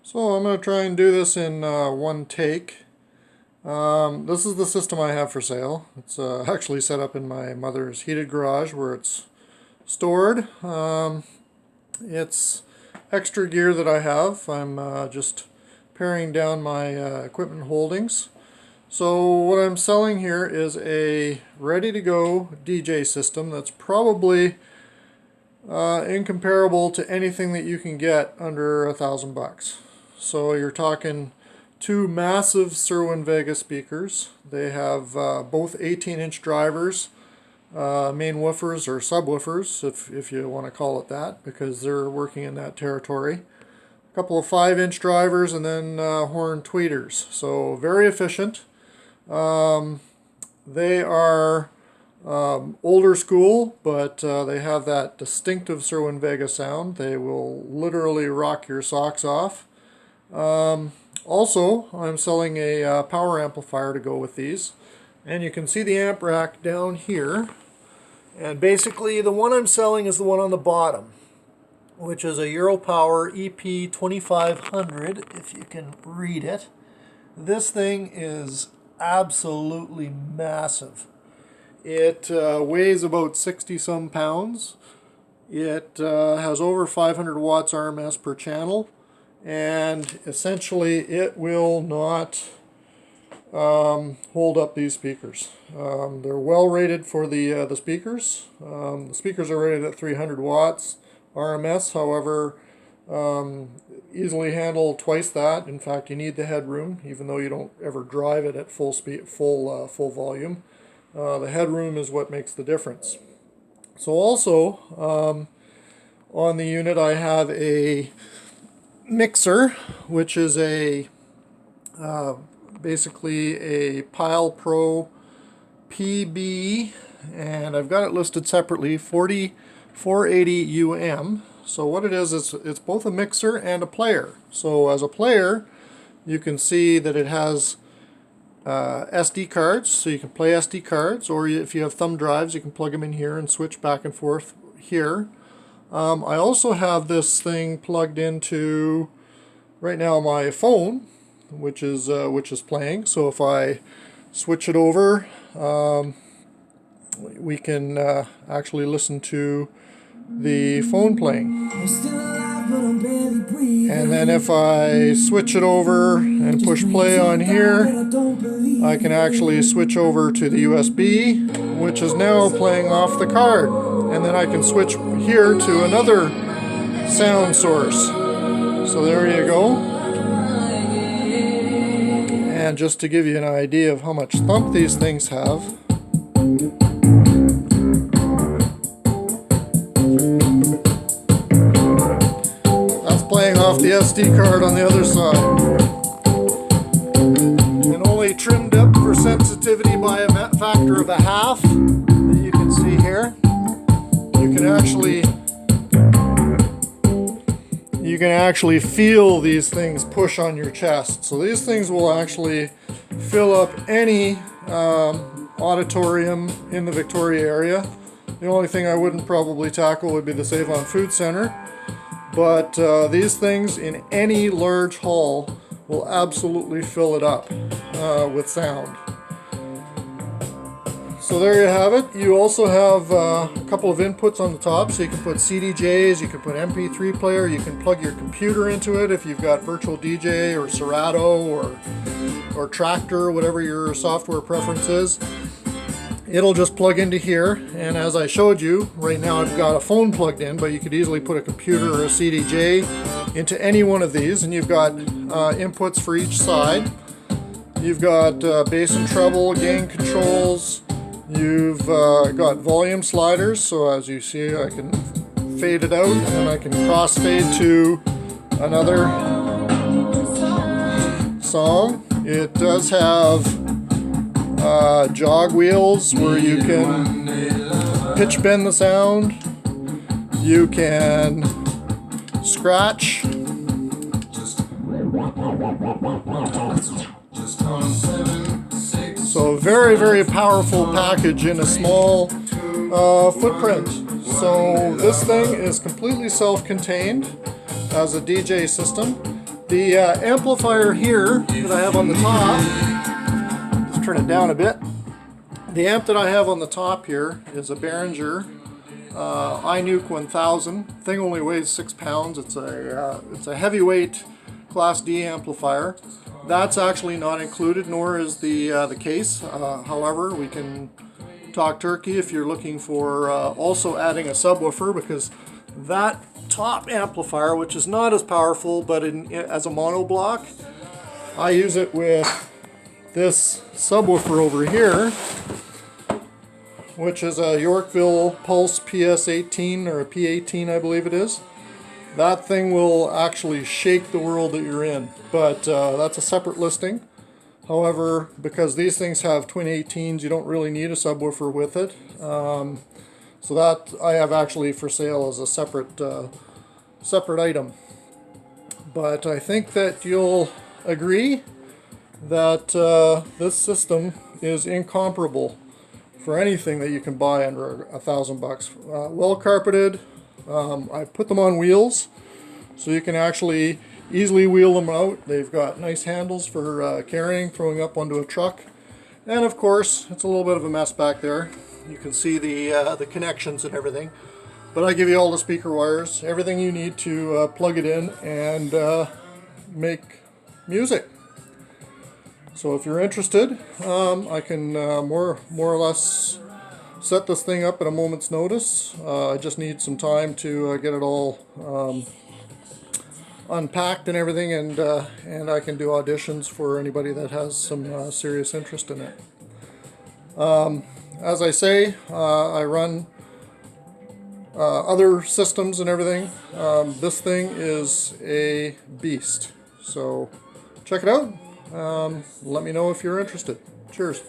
So I'm going to try and do this in one take. This is the system I have for sale. It's actually set up in my mother's heated garage where it's stored. It's extra gear that I have. I'm just paring down my equipment holdings. So what I'm selling here is a ready-to-go DJ system that's probably incomparable to anything that you can get under $1,000. So you're talking two massive Cerwin-Vega speakers. They have both 18-inch drivers, main woofers or subwoofers, if you want to call it that, because they're working in that territory. A couple of 5-inch drivers and then horn tweeters. So very efficient. They are older school, but they have that distinctive Cerwin-Vega sound. They will literally rock your socks off. Also, I'm selling a power amplifier to go with these. And you can see the amp rack down here. And basically the one I'm selling is the one on the bottom, which is a Europower EP2500, if you can read it. This thing is absolutely massive. It weighs about 60 some pounds. It has over 500 watts RMS per channel, and essentially it will not hold up these speakers. They're well rated for the speakers. The speakers are rated at 300 watts RMS, however, easily handle twice that. In fact, you need the headroom, even though you don't ever drive it at full speed, full volume. The headroom is what makes the difference. So also on the unit I have a mixer, which is a basically a Pile Pro PB, and I've got it listed separately, 480 UM. So what it is it's both a mixer and a player. So as a player, you can see that it has SD cards, so you can play SD cards, or if you have thumb drives, you can plug them in here and switch back and forth here. I also have this thing plugged into, right now, my phone, which is playing. So if I switch it over, we can actually listen to the phone playing. And then if I switch it over and push play on here, I can actually switch over to the USB, which is now playing off the card. And then I can switch here to another sound source. So there you go. And just to give you an idea of how much thump these things have, playing off the SD card on the other side. And only trimmed up for sensitivity by a factor of 1/2 that you can see here. You can actually feel these things push on your chest. So these things will actually fill up any auditorium in the Victoria area. The only thing I wouldn't probably tackle would be the Save on Food Center. But these things in any large hall will absolutely fill it up with sound. So there you have it. You also have a couple of inputs on the top, so you can put CDJs, you can put MP3 player, you can plug your computer into it if you've got Virtual DJ or Serato or Tractor, whatever your software preference is. It'll just plug into here, and as I showed you, right now I've got a phone plugged in, but you could easily put a computer or a CDJ into any one of these, and you've got inputs for each side. You've got bass and treble, gain controls. You've got volume sliders, so as you see I can fade it out, and then I can crossfade to another song. It does have jog wheels where you can pitch bend the sound, you can scratch, so very, very powerful package in a small footprint. So this thing is completely self-contained as a DJ system. The amplifier here that I have on the top, just turn it down a bit. The amp that I have on the top here is a Behringer iNuke 1000. Thing only weighs 6 pounds. It's a heavyweight Class D amplifier. That's actually not included, nor is the case. However, we can talk turkey if you're looking for also adding a subwoofer, because that top amplifier, which is not as powerful but as a mono block, I use it with this subwoofer over here, which is a Yorkville Pulse PS18 or a P18, I believe it is. That thing will actually shake the world that you're in, but that's a separate listing. However, because these things have twin 18s, you don't really need a subwoofer with it. So that I have actually for sale as a separate item. But I think that you'll agree that this system is incomparable for anything that you can buy under $1,000. Well carpeted. I put them on wheels, so you can actually easily wheel them out. They've got nice handles for carrying, throwing up onto a truck. And of course, it's a little bit of a mess back there. You can see the connections and everything. But I give you all the speaker wires, everything you need to plug it in and make music. So if you're interested, I can more or less set this thing up at a moment's notice. I just need some time to get it all unpacked and everything, and I can do auditions for anybody that has some serious interest in it. As I say, I run other systems and everything. This thing is a beast. So check it out. Let me know if you're interested. Cheers.